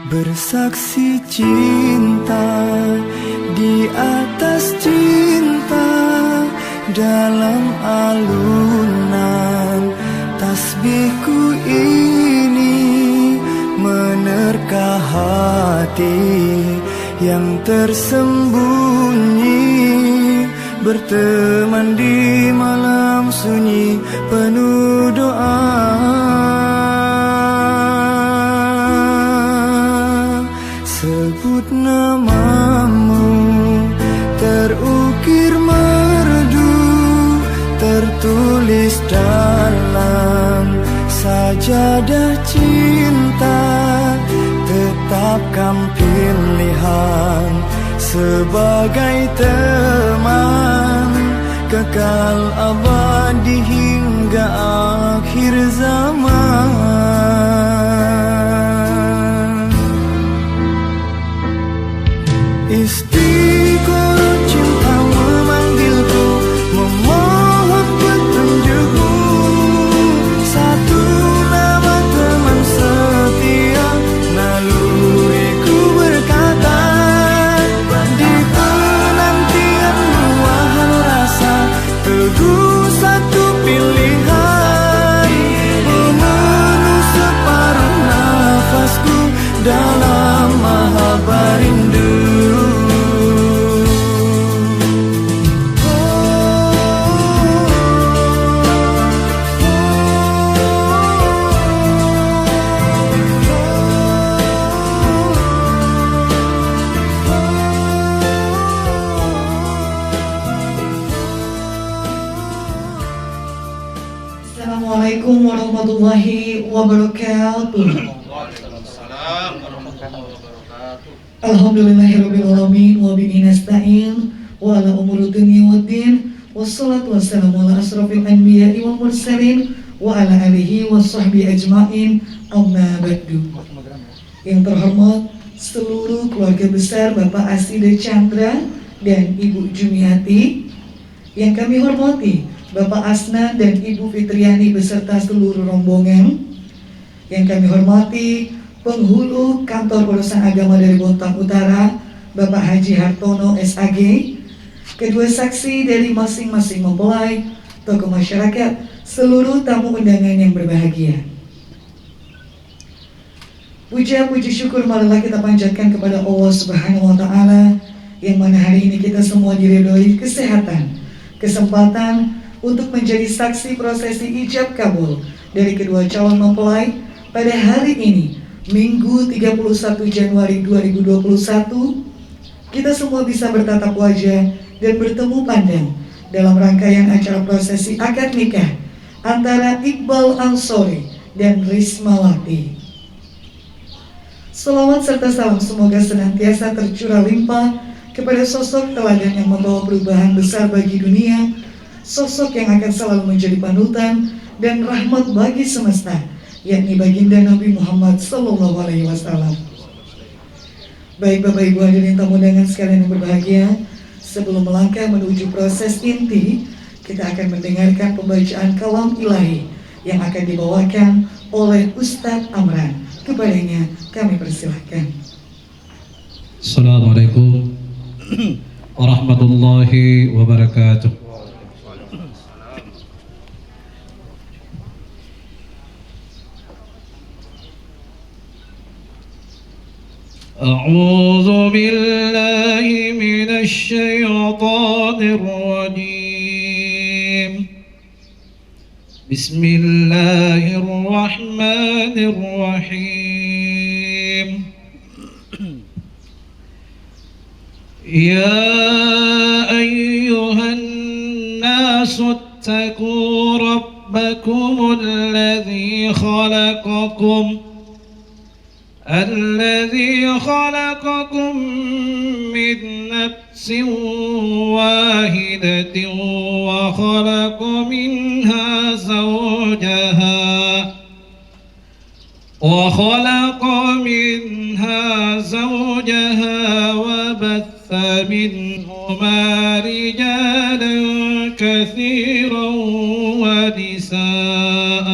Bersaksi cinta di atas cinta, dalam alunan tasbihku ini menerka hati yang tersembunyi, berteman di malam sunyi penuh doa. Sebut namamu, terukir merdu, tertulis dalam sajadah cinta. Tetapkan pilihan sebagai teman, kekal abadi hingga akhir zaman. Istiqomah cinta memanggilku, memohon petunjukmu. Satu nama teman setia, naluriku berkata, di penantianmu wahai rasa, teguh satu pilihan, memenuh separuh nafasku dalam mahabbah rindu. Assalamualaikum warahmatullahi wabarakatuh. Alhamdulillahirrabbilalamin, wa bihi nasta'in, wa ala umuri dunya waddin, wassalatu wassalamu ala asrafil anbiya'i wal mursalin, wa ala alihi wa sahbihi ajma'in, amma ba'du. Yang terhormat seluruh keluarga besar Bapak Asida Chandra dan Ibu Jumiati, yang kami hormati Bapak Asnan dan Ibu Fitriani beserta seluruh rombongan, yang kami hormati penghulu Kantor Urusan Agama dari Bontang Utara, Bapak Haji Hartono SAG, kedua saksi dari masing-masing mempelai, tokoh masyarakat, seluruh tamu undangan yang berbahagia. Puja puji syukur marilah kita panjatkan kepada Allah Subhanahu wa Ta'ala, yang mana hari ini kita semua diridhoi kesehatan, kesempatan untuk menjadi saksi prosesi ijab kabul dari kedua calon mempelai pada hari ini, Minggu 31 Januari 2021. Kita semua bisa bertatap wajah dan bertemu pandang dalam rangkaian acara prosesi akad nikah antara Iqbal Ansori dan Rismawati. Selawat serta salam semoga senantiasa tercurah limpah kepada sosok teladan yang membawa perubahan besar bagi dunia, sosok yang akan selalu menjadi panutan dan rahmat bagi semesta, yakni baginda Nabi Muhammad SAW. Baik Bapak Ibu hadirin tamu undangan sekalian yang berbahagia, sebelum melangkah menuju proses inti, kita akan mendengarkan pembacaan kalam ilahi yang akan dibawakan oleh Ustadz Amran. Kepadanya kami persilahkan. Assalamualaikum warahmatullahi wabarakatuh. أعوذ بالله من الشيطان الرجيم. بسم الله الرحمن الرحيم. يا أيها الناس اتقوا ربكم الذي خلقكم من نفس واحدة وخلق منها زوجها وبث منهما رجالا كثيرا ونساء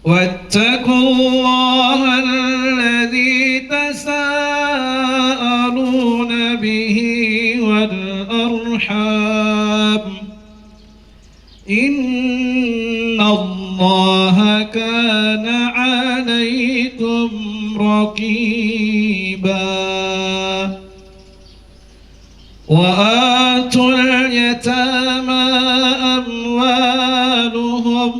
واتقوا الله كان عليكم رقيبا وآتوا اليتامى أموالهم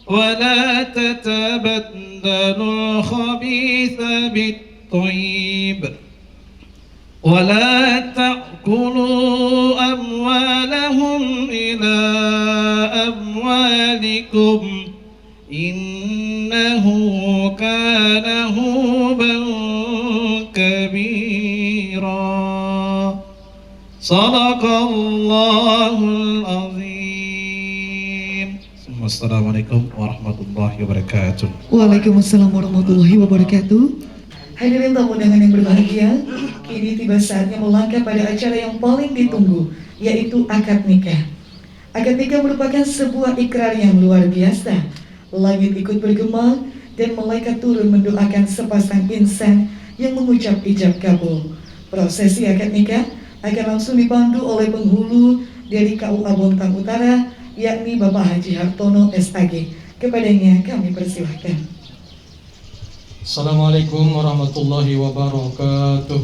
ولا تتبدلوا الخبيث بالطيب ولا تأكلوا أموالهم إلى أموالكم إنه كان هوبا كبيرا صدق الله العظيم ثم السلام عليكم ورحمة الله وبركاته. Waalaikumsalam warahmatullahi wabarakatuh. Hadirin tamu undangan yang berbahagia, kini tiba saatnya melangkah pada acara yang paling ditunggu, yaitu akad nikah. Akad nikah merupakan sebuah ikrar yang luar biasa. Langit ikut bergema dan malaikat turun mendoakan sepasang insan yang mengucap ijab kabul. Prosesi akad nikah akan langsung dipandu oleh penghulu dari KUA Bontang Utara, yakni Bapak Haji Hartono SAG. Kepadanya kami persilahkan. Assalamualaikum warahmatullahi wabarakatuh.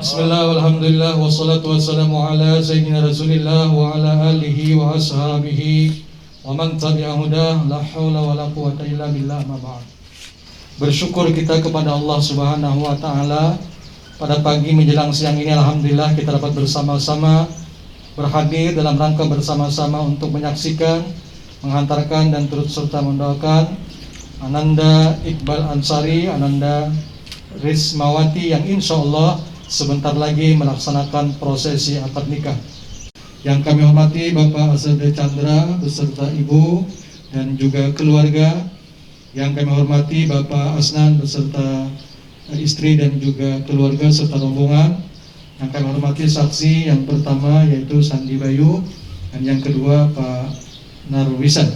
Bismillah walhamdulillah wassalatu wassalamu ala sayyidina rasulillah wa ala alihi wa ashabihi wa man tabi'ahudah la hawla wa la quwata illa billah ma ba'd. Bersyukur kita kepada Allah Subhanahu wa taala pada pagi menjelang siang ini, alhamdulillah kita dapat bersama-sama berhadir dalam rangka bersama-sama untuk menyaksikan, menghantarkan dan turut serta mendoakan Ananda Iqbal Ansari, Ananda Rismawati yang insya Allah sebentar lagi melaksanakan prosesi akad nikah. Yang kami hormati Bapak Asada Chandra beserta Ibu dan juga keluarga. Yang kami hormati Bapak Asnan beserta istri dan juga keluarga serta rombongan. Yang kami hormati saksi yang pertama yaitu Sandi Bayu dan yang kedua Pak Narwisan.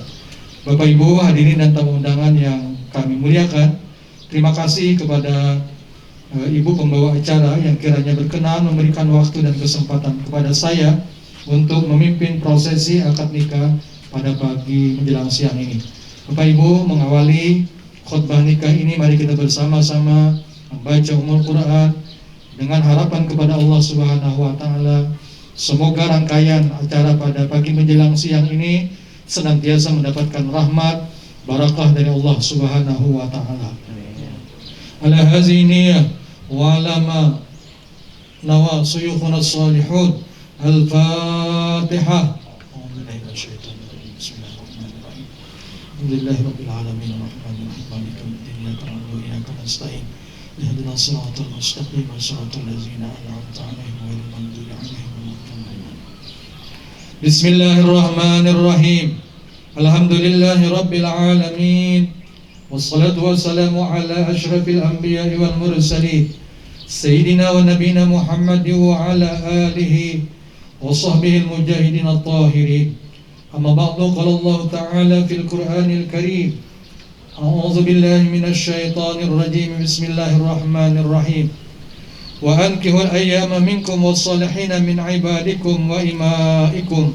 Bapak Ibu hadirin dan tamu undangan yang kami muliakan, terima kasih kepada Ibu pembawa acara yang kiranya berkenan memberikan waktu dan kesempatan kepada saya untuk memimpin prosesi akad nikah pada pagi menjelang siang ini. Bapak Ibu mengawali khutbah nikah ini, mari kita bersama-sama membaca Ummul Quran dengan harapan kepada Allah Subhanahu wa taala. Semoga rangkaian acara pada pagi menjelang siang ini senantiasa mendapatkan rahmat barakah dari Allah Subhanahu wa taala. Ala haziniyah wa alama nawa suyukhuna salihun. Al-Fatihah. Alhamdulillahirabbil alamin arrahmanir rahim maliki yaumiddin iyyaka na'budu wa iyyaka nasta'in ihdinas siratal mustaqim siratal ladzina an'amta 'alaihim ghairil maghdubi 'alaihim waladdallin. Bismillahirrahmanirrahim. Alhamdulillahi rabbil alamin. Wassalatu wassalamu ala asyrafil anbiya'i wal mursalin Sayyidina wa nabina Muhammad wa ala alihi wa sahbihi al-mujahidin at-tahirin. Amma ba'du, qala Allah ta'ala fil Qur'anil Karim. A'udzu billahi minasy syaithanir rajim. Bismillahirrahmanirrahim. Wa ankihul ayyama minkum was-salihina min ibadikum wa imaikum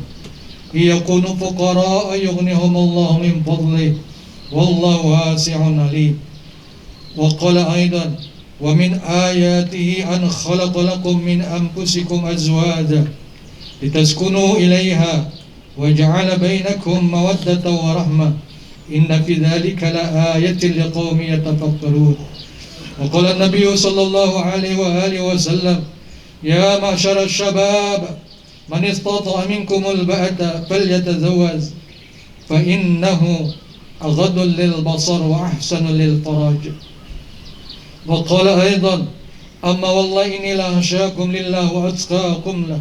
yakunu fuqara yughnihumullahu min fadlihi wallahu wasi'un alim. Wa qala aidan wa min ayatihi an khalaqa lakum min anfusikum azwaja litaskunu ilaiha wa ja'ala bainakum mawaddatan wa rahmah inna fi dhalika la ayatin liqaumin yatafakkarun. Wa qala an-nabiy sallallahu alaihi wa alihi wa sallam ya ma'syara asy-syabab man istata'a minkumul ba'ata falyatazawwaj fa innahu aghaddu lil basar wa ahsanu lil faraj. Wa qala aidan amma wallahi inni la akhshakum lillah wa atqakum lah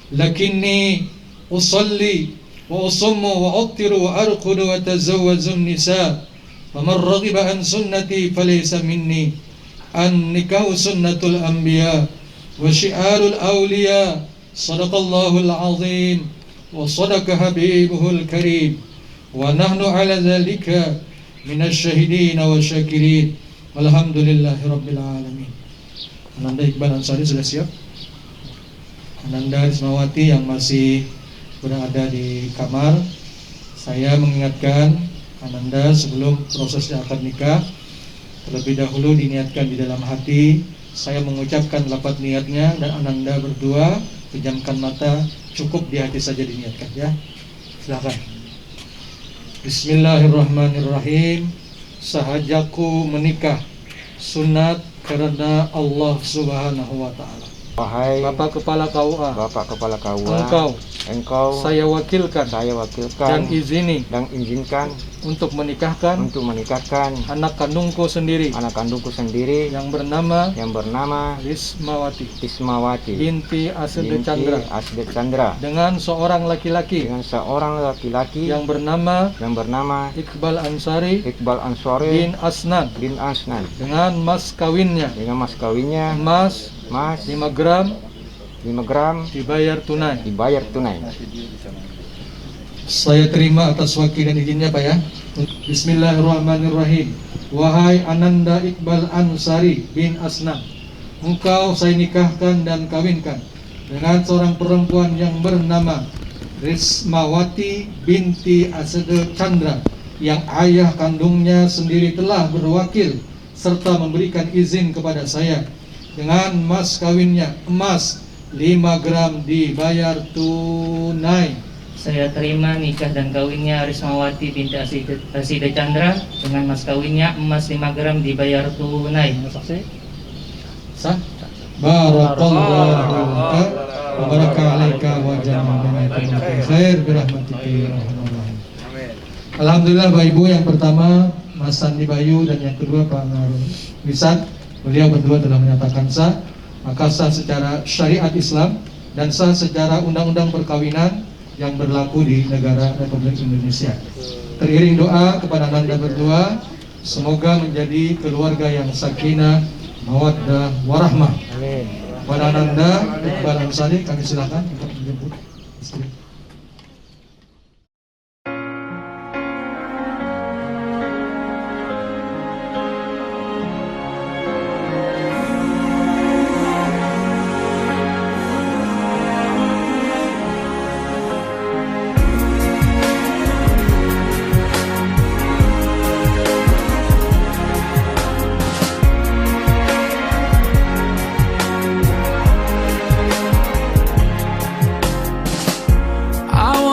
lakinni usalli wa usummu wa aftiru wa arqudu wa tazawwaju an-nisa faman raghiba an sunnati falaysa minni. An-nikahu sunnatul anbiya wa syi'arul awliya. Sadaqallahul azim wa sadaqa habibuhul karim wa nahnu ala dhalika minasy syahidin wa syakirin. Alhamdulillahi rabbil alamin. Ananda Iqbal Ansari sudah siap? Ananda Rismawati yang masih berada di kamar, saya mengingatkan Ananda sebelum prosesnya akad nikah, terlebih dahulu diniatkan di dalam hati. Saya mengucapkan lafaz niatnya dan Ananda berdua pejamkan mata, cukup di hati saja diniatkan ya. Silakan. Bismillahirrahmanirrahim. Sahajaku menikah sunat karena Allah Subhanahu wa taala. Wahai Bapak Kepala KUA, engkau saya wakilkan dan izinkan untuk menikahkan anak kandungku sendiri yang bernama Rismawati binti Asde Chandra dengan seorang laki-laki yang bernama Iqbal Ansari bin Asnan dengan mas kawinnya emas 5 gram dibayar tunai. Saya terima atas wakil dan izinnya Pak ya. Bismillahirrahmanirrahim. Wahai Ananda Iqbal Ansari bin Asnan, engkau saya nikahkan dan kawinkan dengan seorang perempuan yang bernama Rismawati binti Asde Chandra yang ayah kandungnya sendiri telah berwakil serta memberikan izin kepada saya dengan mas kawinnya emas 5 gram dibayar tunai. Saya terima nikah dan kawinnya Rismawati binti Asde Chandra dengan mas kawinnya emas 5 gram dibayar tunai. Sah? Barakallahu laka wa baraka alaika wa jama'a khair birahmatika ya arhamar rahimin. Alhamdulillah Bapak Ibu, yang pertama Mas Sandi Bayu dan yang kedua Pak Wisan, beliau berdua telah menyatakan sah, maka sah secara syariat Islam dan sah secara undang-undang perkawinan yang berlaku di negara Republik Indonesia. Teriring doa kepada Anda berdua, semoga menjadi keluarga yang sakinah, mawaddah, warahmah. Pada Anda Iqbal Ansari, kami silakan untuk menjemput istri.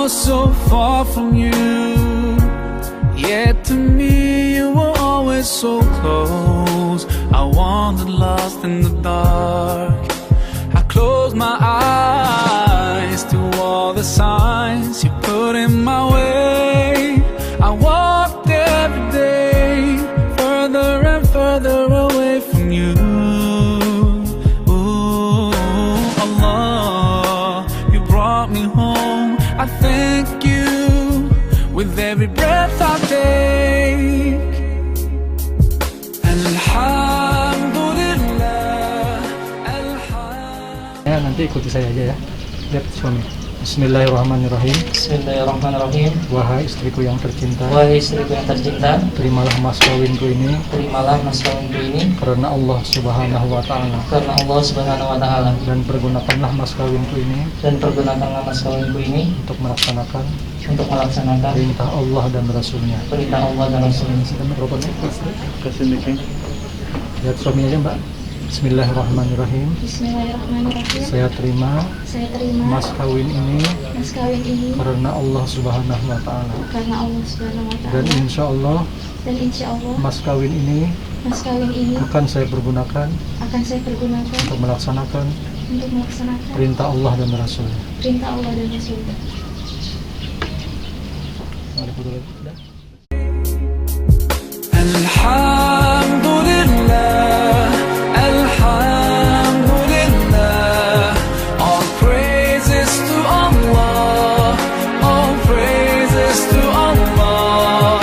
So far from you, yet to me you were always so close. I wandered lost in the dark. I closed my eyes to all the signs you put in my way. I walked every day further and further away from you. Ooh, Allah, you brought me home. I thank you with every breath I take. Alhamdulillah, alhamdulillah. Ya, nanti ikuti saya aja ya. Lihat suami. Bismillahirrahmanirrahim. Bismillahirrahmanirrahim. Wahai istriku yang tercinta, terimalah mas kawinku ini karena Allah Subhanahu wa taala. Dan pergunakanlah mas kawinku ini untuk melaksanakan perintah Allah dan Rasulnya. Lihat suami aja Mbak. Bismillahirrahmanirrahim. Saya terima mas kawin ini karena Allah Subhanahu wa taala. Dan insya Allah mas kawin ini akan saya pergunakan untuk melaksanakan perintah Allah dan Rasul. Alhamdulillah, alhamdulillah. All praises to Allah, all praises to Allah.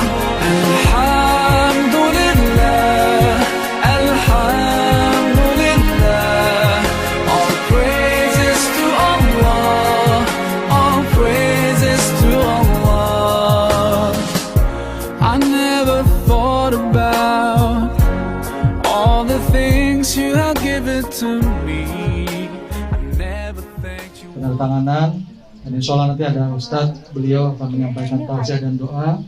Alhamdulillah, alhamdulillah. All praises to Allah, all praises to Allah. I never thought about all the things you have given to me. I never thanked you. Penandatanganan dan insya Allah nanti ada Ustadz, beliau akan menyampaikan tausiah dan doa.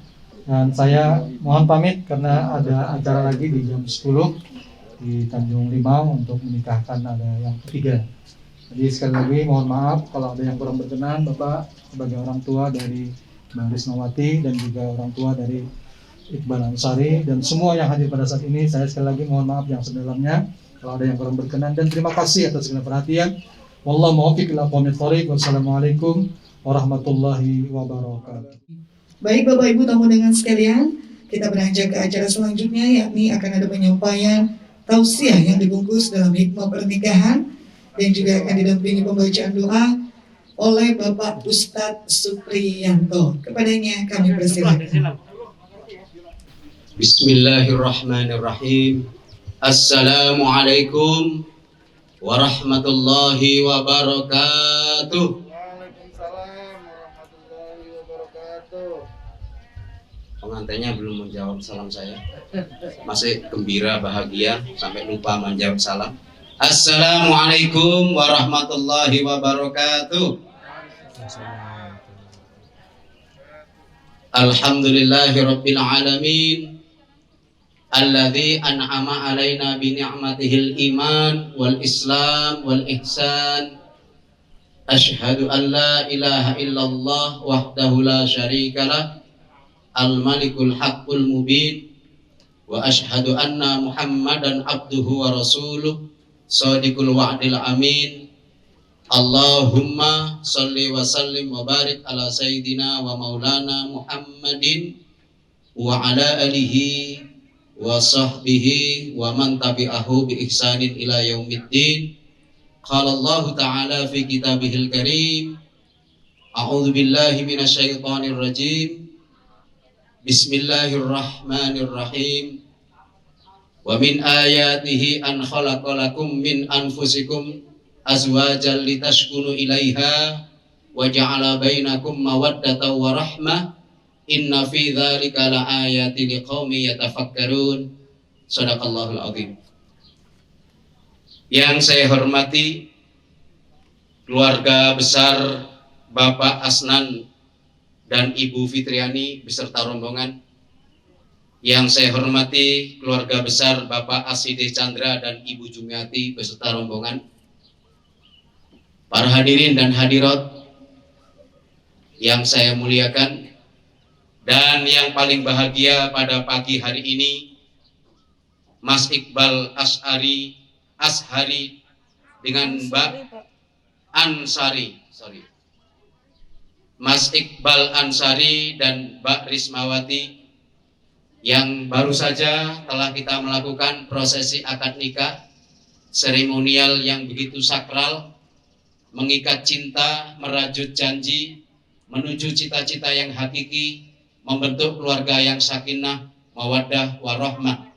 Dan saya mohon pamit karena ada acara lagi di jam 10 di Tanjung Limau untuk menikahkan ada yang ketiga. Jadi sekali lagi mohon maaf kalau ada yang kurang berkenan, Bapak sebagai orang tua dari Mbak Rismawati dan juga orang tua dari Iqbal Ansari dan semua yang hadir pada saat ini, saya sekali lagi mohon maaf yang sedalamnya kalau ada yang kurang berkenan, dan terima kasih atas segala perhatian. Wallahu muwaffiq ila aqwamit thoriq. Wassalamualaikum warahmatullahi wabarakatuh. Baik Bapak Ibu tamu dengan sekalian, kita beranjak ke acara selanjutnya, yakni akan ada penyampaian tausiah yang dibungkus dalam hikmah pernikahan dan juga akan didampingi pembacaan doa oleh Bapak Ustadz Supriyanto. Kepadanya kami persilakan. Bismillahirrahmanirrahim. Assalamualaikum warahmatullahi wabarakatuh. Waalaikumsalam warahmatullahi wabarakatuh. Pengantinnya belum menjawab salam saya. Masih gembira, bahagia, sampai lupa menjawab salam. Assalamualaikum warahmatullahi wabarakatuh. Alhamdulillahirabbil alamin. Alladzi an'ama alaina bi ni'matihil iman wal islam wal ihsan. Asyhadu an la ilaha illallah wahdahu la syarikalah al malikul haqqul mubin wa asyhadu anna muhammadan abduhu wa rasuluh shadiqul wa'dil amin. Allahumma sholli wa sallim wa barik ala sayyidina wa maulana Muhammadin wa ala alihi wa sahbihi wa man tabi'ahu bi ihsanin ila yaumiddin. Qala Allah ta'ala fi kitabihil karim, a'udzu billahi minasy syaithanir rajim. Bismillahirrahmanirrahim. Wa min ayatihi an khalaqalakum min anfusikum azwajan litaskunu ilaiha wa ja'ala bainakum mawaddatan wa rahmah. Inna fi dzalika laayatin liqaumin yatafakkarun. Shadaqallahul azim. Yang saya hormati keluarga besar Bapak Asnan dan Ibu Fitriani beserta rombongan. Yang saya hormati keluarga besar Bapak Aside Chandra dan Ibu Jumiati beserta rombongan. Para hadirin dan hadirat yang saya muliakan, dan yang paling bahagia pada pagi hari ini, Mas Iqbal Ashari dengan Mbak Ansari, Mas Iqbal Ansari dan Mbak Rismawati yang baru saja telah kita melakukan prosesi akad nikah, seremonial yang begitu sakral, mengikat cinta, merajut janji, menuju cita-cita yang hakiki, membentuk keluarga yang sakinah, mawaddah, warahmah.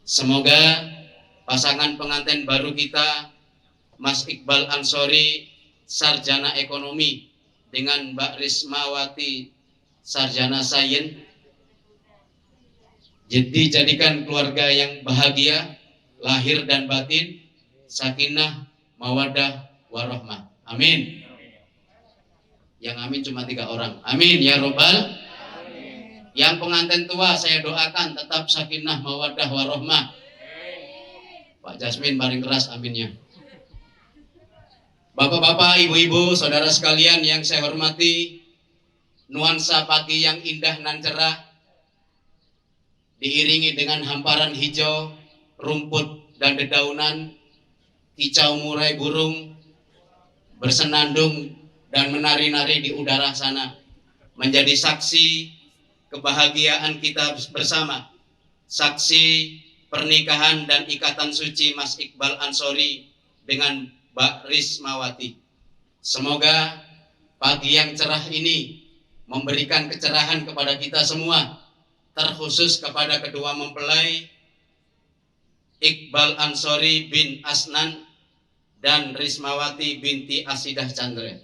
Semoga pasangan pengantin baru kita, Mas Iqbal Ansori, sarjana ekonomi, dengan Mbak Rismawati, sarjana sains, dijadikan keluarga yang bahagia, lahir dan batin, sakinah, mawaddah, warahmah. Amin. Yang amin cuma 3 orang. Amin ya robbal. Yang pengantin tua saya doakan tetap sakinah, mawaddah, warahmah. Pak Jasmin paling keras aminnya. Bapak-bapak, ibu-ibu, saudara sekalian yang saya hormati, nuansa pagi yang indah dan cerah diiringi dengan hamparan hijau, rumput dan dedaunan, kicau murai burung bersenandung dan menari-nari di udara sana, menjadi saksi kebahagiaan kita bersama, saksi pernikahan dan ikatan suci Mas Iqbal Ansori dengan Mbak Rismawati. Semoga pagi yang cerah ini memberikan kecerahan kepada kita semua, terkhusus kepada kedua mempelai Iqbal Ansori bin Asnan dan Rismawati binti Asidah Chandra.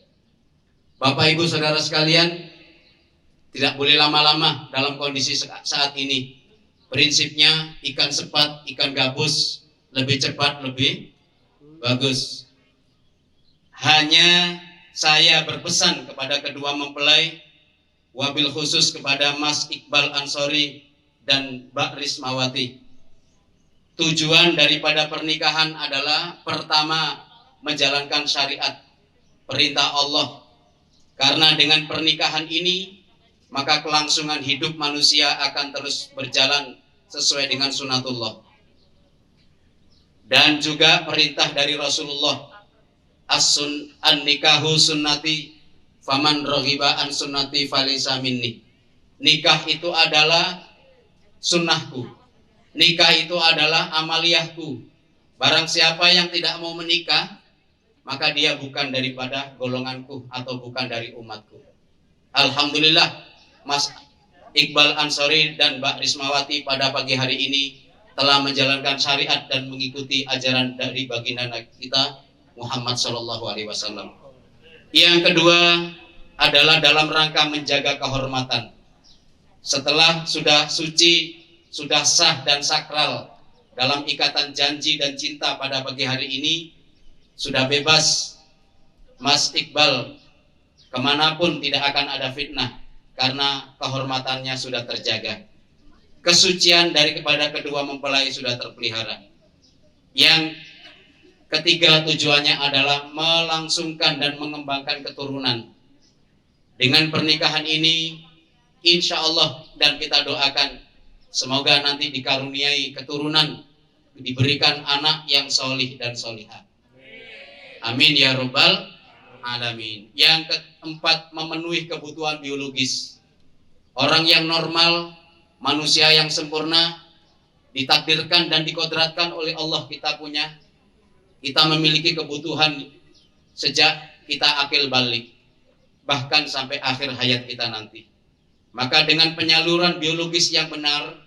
Bapak Ibu saudara sekalian, tidak boleh lama-lama dalam kondisi saat ini. Prinsipnya ikan sepat, ikan gabus, lebih cepat, lebih bagus. Hanya saya berpesan kepada kedua mempelai wabil khusus kepada Mas Iqbal Ansori dan Mbak Rismawati. Tujuan daripada pernikahan adalah pertama, menjalankan syariat perintah Allah. Karena dengan pernikahan ini maka kelangsungan hidup manusia akan terus berjalan sesuai dengan sunatullah. Dan juga perintah dari Rasulullah, an-nikahu sunnati faman raghiba an sunnati falaysa minni. Nikah itu adalah sunnahku, nikah itu adalah amaliyahku. Barang siapa yang tidak mau menikah, maka dia bukan daripada golonganku atau bukan dari umatku. Alhamdulillah, Mas Iqbal Ansori dan Mbak Rismawati pada pagi hari ini telah menjalankan syariat dan mengikuti ajaran dari baginda kita Muhammad SAW. Yang kedua adalah dalam rangka menjaga kehormatan. Setelah sudah suci, sudah sah dan sakral dalam ikatan janji dan cinta pada pagi hari ini, sudah bebas Mas Iqbal kemanapun tidak akan ada fitnah karena kehormatannya sudah terjaga. Kesucian dari kepada kedua mempelai sudah terpelihara. Yang ketiga tujuannya adalah melangsungkan dan mengembangkan keturunan. Dengan pernikahan ini, insya Allah dan kita doakan semoga nanti dikaruniai keturunan, diberikan anak yang solih dan solihah. Amin ya rabbal alamin. Yang keempat, memenuhi kebutuhan biologis. Orang yang normal, manusia yang sempurna, ditakdirkan dan dikodratkan oleh Allah kita memiliki kebutuhan sejak kita akil balik, bahkan sampai akhir hayat kita nanti. Maka dengan penyaluran biologis yang benar,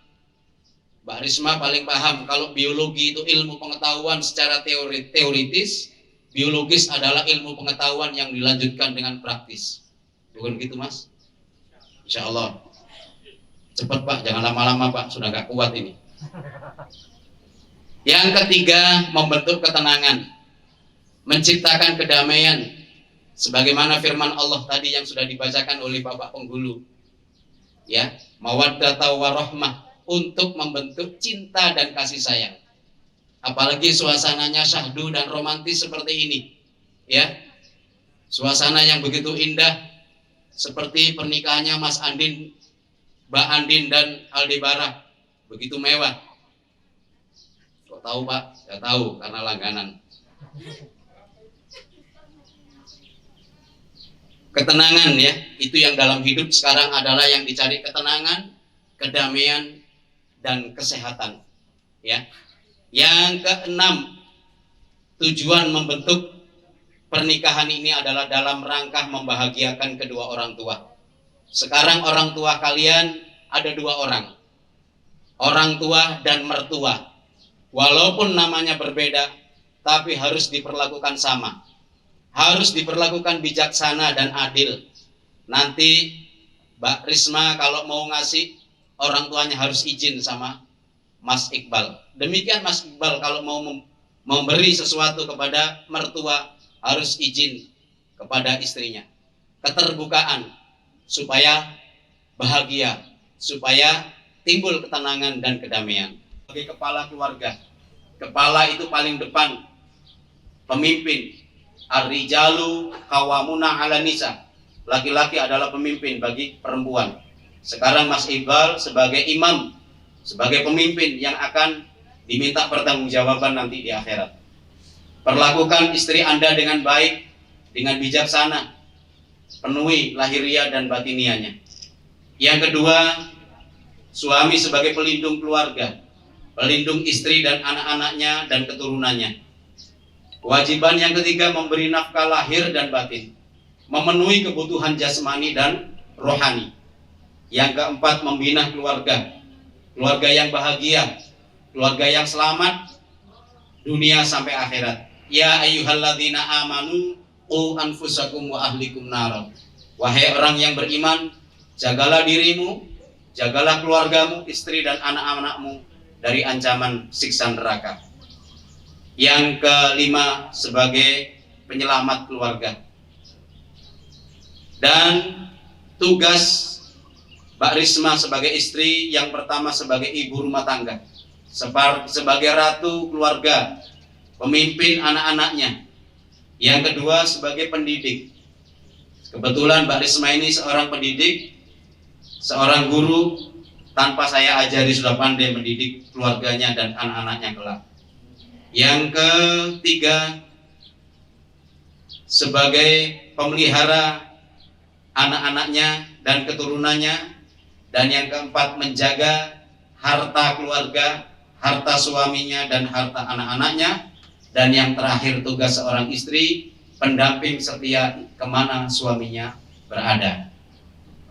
Mbak Risma paling paham kalau biologi itu ilmu pengetahuan secara teoritis, biologis adalah ilmu pengetahuan yang dilanjutkan dengan praktis. Bukan gitu Mas? Insya Allah. Cepat Pak, jangan lama-lama Pak, sudah gak kuat ini. Yang ketiga, membentuk ketenangan, menciptakan kedamaian, sebagaimana firman Allah tadi yang sudah dibacakan oleh Bapak Penghulu. Ya, mawaddata warahmah, untuk membentuk cinta dan kasih sayang. Apalagi suasananya syahdu dan romantis seperti ini. Ya, suasana yang begitu indah seperti pernikahannya Mas Andin, Mbak Andin dan Aldebaran, begitu mewah. Kok tahu Pak? Saya tahu karena langganan. Ketenangan ya, itu yang dalam hidup sekarang adalah yang dicari, ketenangan, kedamaian dan kesehatan. Ya. Yang keenam, tujuan membentuk pernikahan ini adalah dalam rangka membahagiakan kedua orang tua. Sekarang orang tua kalian ada dua orang, orang tua dan mertua. Walaupun namanya berbeda, tapi harus diperlakukan sama, harus diperlakukan bijaksana dan adil. Nanti Mbak Risma kalau mau ngasih, orang tuanya harus izin sama Mas Iqbal. Demikian Mas Iqbal kalau mau memberi sesuatu kepada mertua harus izin kepada istrinya. Keterbukaan supaya bahagia, supaya timbul ketenangan dan kedamaian. Sebagai kepala keluarga, kepala itu paling depan, pemimpin. Ar-rijalu qawwamuna 'alan nisa. Laki-laki adalah pemimpin bagi perempuan. Sekarang Mas Iqbal sebagai imam, sebagai pemimpin yang akan diminta pertanggungjawaban nanti di akhirat. Perlakukan istri Anda dengan baik, dengan bijaksana, penuhi lahiriah dan batiniahnya. Yang kedua, suami sebagai pelindung keluarga, pelindung istri dan anak-anaknya dan keturunannya. Kewajiban yang ketiga, memberi nafkah lahir dan batin, memenuhi kebutuhan jasmani dan rohani. Yang keempat, membina keluarga, keluarga yang bahagia, keluarga yang selamat dunia sampai akhirat. Ya ayyuhalladzina amanu qu anfusakum wa ahlikum nar. Wahai orang yang beriman, jagalah dirimu, jagalah keluargamu, istri dan anak-anakmu dari ancaman siksa neraka. Yang kelima, sebagai penyelamat keluarga. Dan tugas Mbak Risma sebagai istri, yang pertama sebagai ibu rumah tangga, sebagai ratu keluarga, pemimpin anak-anaknya. Yang kedua sebagai pendidik. Kebetulan Mbak Risma ini seorang pendidik, seorang guru, tanpa saya ajari sudah pandai mendidik keluarganya dan anak-anaknya kelak. Yang ketiga sebagai pemelihara anak-anaknya dan keturunannya. Dan yang keempat menjaga harta keluarga, harta suaminya dan harta anak-anaknya. Dan yang terakhir tugas seorang istri, pendamping setia kemana suaminya berada.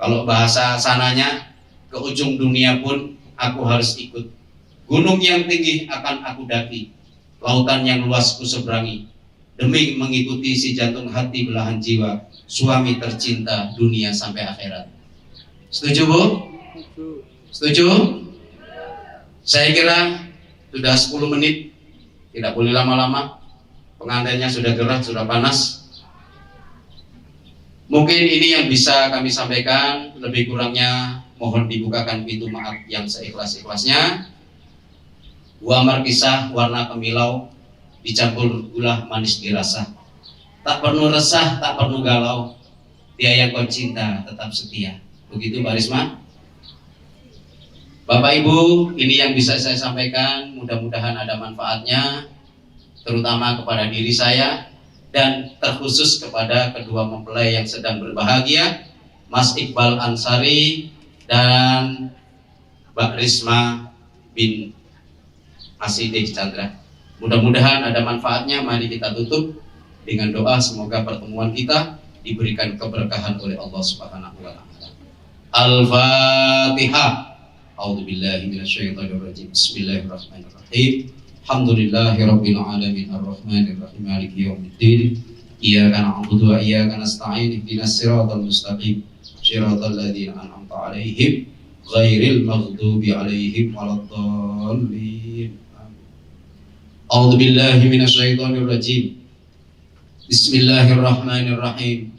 Kalau bahasa sananya, ke ujung dunia pun aku harus ikut. Gunung yang tinggi akan aku daki, lautan yang luas ku seberangi, demi mengikuti si jantung hati belahan jiwa, suami tercinta dunia sampai akhirat. Setuju Bu? Setuju? Saya kira sudah 10 menit, tidak boleh lama-lama. Pengantinnya sudah gerah, sudah panas. Mungkin ini yang bisa kami sampaikan. Lebih kurangnya mohon dibukakan pintu maaf yang seikhlas-ikhlasnya. Buah markisah warna kemilau, dicampur gula manis dirasa. Tak perlu resah, tak perlu galau, dia yang kau cinta tetap setia. Begitu Mbak Risma. Bapak Ibu, ini yang bisa saya sampaikan. Mudah-mudahan ada manfaatnya, terutama kepada diri saya dan terkhusus kepada kedua mempelai yang sedang berbahagia, Mas Iqbal Ansari dan Mbak Risma bin Asidah Chandra. Mudah-mudahan ada manfaatnya. Mari kita tutup dengan doa, semoga pertemuan kita diberikan keberkahan oleh Allah Subhanahu wa taala. Al-Fatihah. A'udzubillahi minasyaitonirrajim. Bismillahirrahmanirrahim. Alhamdulillahirabbil alamin arrahmanir rahim maliki yaumiddin. Iyyaka na'budu wa iyyaka nasta'in. Ihdinas siratal mustaqim. Shiratal ladzina an'amta 'alaihim ghairil maghdubi 'alaihim waladdallin. A'udzubillahi minasyaitonirrajim. Bismillahirrahmanirrahim.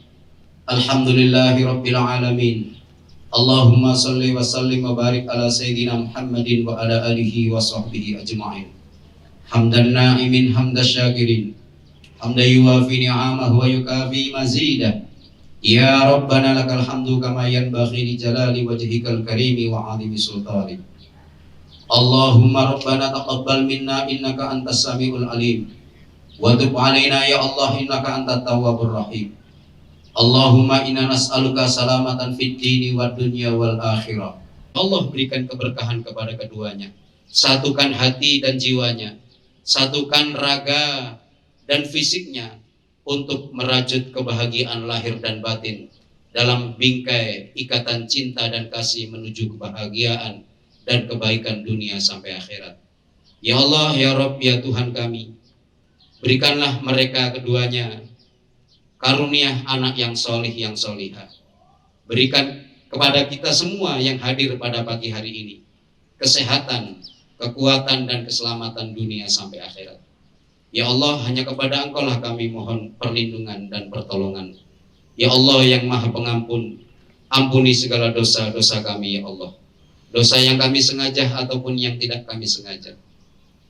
Alhamdulillahirabbil alamin. Allahumma salli wa sallim wa barik ala sayyidina Muhammadin wa ala alihi wa sahbihi ajma'in. Hamdan na'imin hamdas syakirin, hamdan yuwafi ni'amahu wa yukafi mazidah. Ya Rabbana lakal hamdu kama yanbaghi li jalali wajhikal karimi wa 'azimi sultanik. Allahumma Rabbana taqabbal minna innaka antas samiul alim, wa tub 'alaina ya Allah innaka antat tawwabur rahim. Allahumma inna nas'aluka salamatan fid dini wad dunya wal akhirah. Allah berikan keberkahan kepada keduanya. Satukan hati dan jiwanya, satukan raga dan fisiknya untuk merajut kebahagiaan lahir dan batin dalam bingkai ikatan cinta dan kasih menuju kebahagiaan dan kebaikan dunia sampai akhirat. Ya Allah, ya Rabb, ya Tuhan kami, berikanlah mereka keduanya karunia anak yang solih, yang solihah. Berikan kepada kita semua yang hadir pada pagi hari ini kesehatan, kekuatan dan keselamatan dunia sampai akhirat. Ya Allah, hanya kepada Engkau lah kami mohon perlindungan dan pertolongan. Ya Allah yang Maha Pengampun, ampuni segala dosa-dosa kami ya Allah. Dosa yang kami sengaja ataupun yang tidak kami sengaja.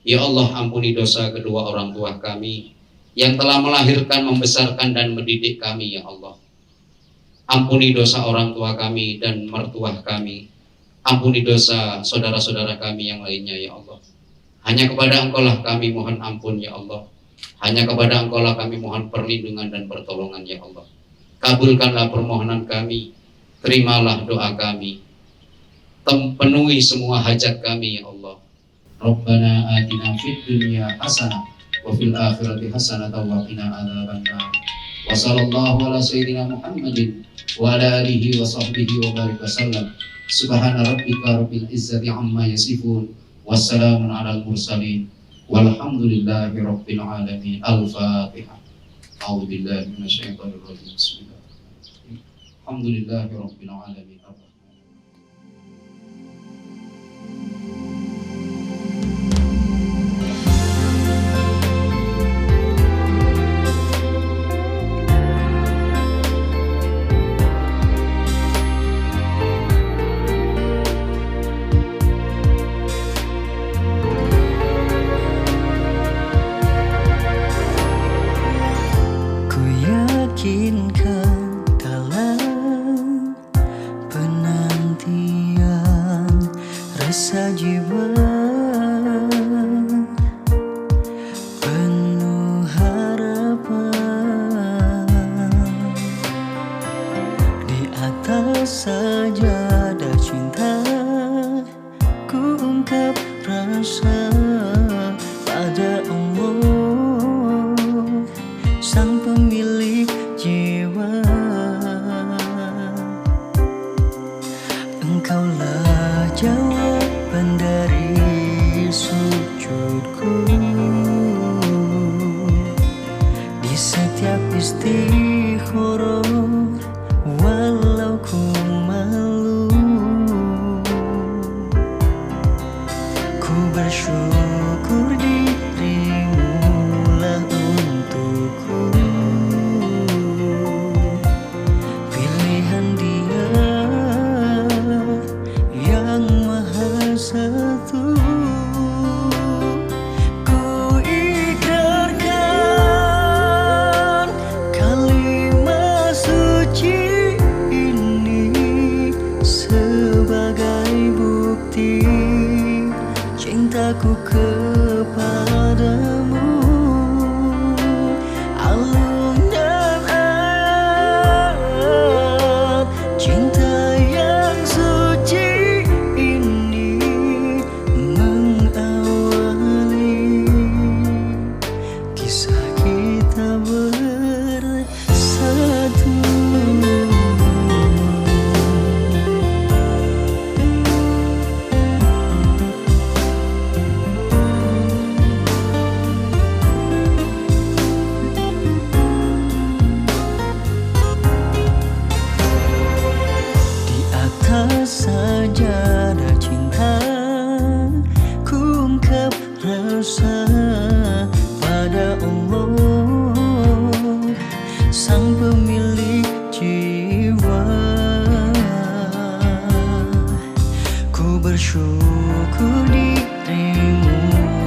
Ya Allah, ampuni dosa kedua orang tua kami yang telah melahirkan, membesarkan dan mendidik kami ya Allah. Ampuni dosa orang tua kami dan mertua kami. Ampuni dosa saudara-saudara kami yang lainnya ya Allah. Hanya kepada Engkau lah kami mohon ampun ya Allah. Hanya kepada Engkau lah kami mohon perlindungan dan pertolongan ya Allah. Kabulkanlah permohonan kami, terimalah doa kami, penuhi semua hajat kami ya Allah. Rabbana atina fid dunya hasanah wa fil akhirati hasanatan wa qina adzabannar. Wa sallallahu ala sayyidina Muhammadin wa ala alihi wa sahbihi wa barik wasallam. Subhana rabbika rabbil izzati amma yasifun, wassalamun alal mursalin, walhamdulillahi rabbil alamin. Al-Fatihah. A'udzu billahi minasyaitonir rajim. Bismillahirrahmanirrahim. Alhamdulillahi rabbil alamin. jiwa penuh harapan. Di atas sajadah cinta ku ungkap rasa pada Allah, sang pemilik jiwa. Engkaulah jawaban dari sujudku di setiap istikharah, walau ku malu. Ku bersyukur dirimulah untukku pilihan Dia yang maha satu. Ku ikrarkan kalimat suci ini sebagai bukti cintaku kepadamu. Alunnya ayat cinta yang suci ini mengawali kisah kita bersatu. Di atas sajadah cinta ku ungkap rasa pada Allah, sang pemilik jiwa. Ku bersyukur dirimu